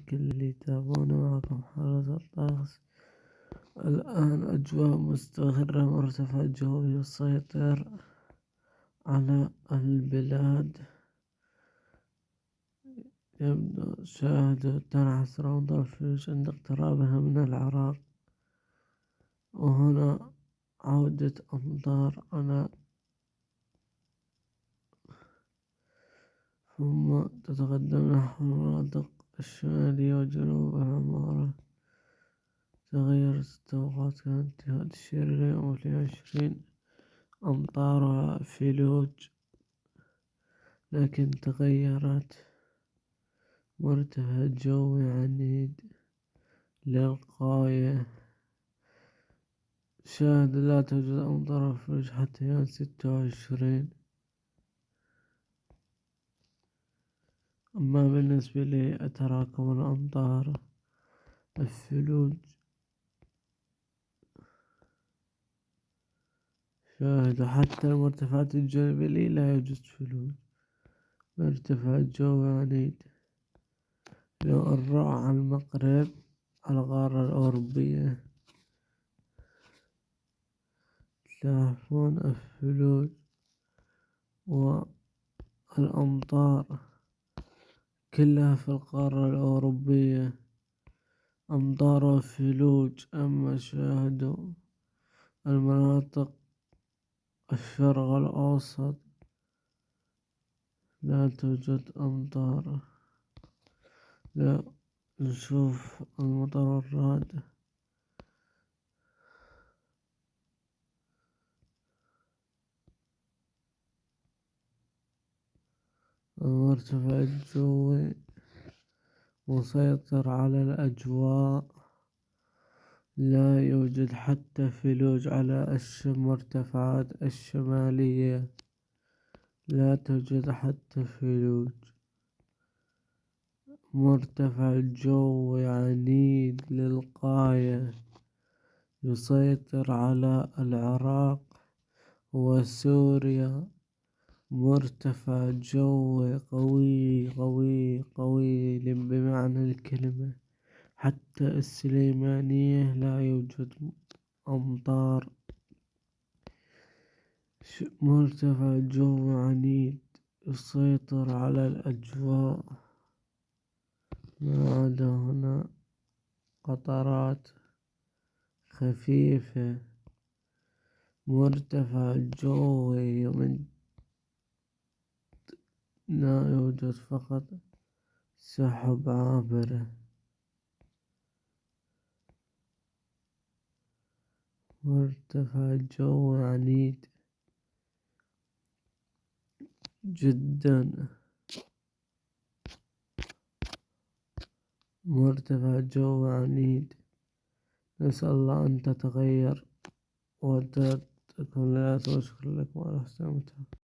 كل اللي يتابعونا معكم حالة الطقس. الآن أجواء مستقرة، مرتفع جوي يسيطر على البلاد. يبدو شاهدوا تنعس روض الفلوج عند اقترابها من العراق، وهنا عودة أمطار على، ثم تتقدم نحو المناطق الشمالية وجنوبها مع تغير التوقعات. كانت انتهاء الشهر اليوم 20، أمطارها فلوج، لكن تغيرت. مرتفع جوي عنيد للغاية. شاهد لا توجد أمطار فلوج حتى يوم 26. أما بالنسبة لتراكم الأمطار الثلوج، شاهدوا حتى المرتفعات الجبلية لا يوجد ثلوج. مرتفع جوي عنيد. لو نروح على المغرب، على القارة الأوروبية، تلاحظون الثلوج والأمطار كلها في القارة الأوروبية، أمطار وثلوج. أما شاهدوا المناطق الشرق الأوسط لا توجد أمطار. لا نشوف المطر الرعد. المرتفع الجوي مسيطر على الأجواء، لا يوجد حتى ثلوج على المرتفعات الشمالية، لا توجد حتى ثلوج. مرتفع جوي عنيد للغاية يسيطر على العراق وسوريا. مرتفع جوي قوي قوي قوي بمعنى الكلمة. حتى السليمانية لا يوجد أمطار. مرتفع جوي عنيد يسيطر على الأجواء، ما عدا هنا قطرات خفيفة. مرتفع جوي لا يوجد، فقط سحب عابرة. مرتفع جوي عنيد جدا. مرتفع جوي عنيد. نسأل الله أن تتغير وتكون لا. وشكرا لكم على حسن المتابعة.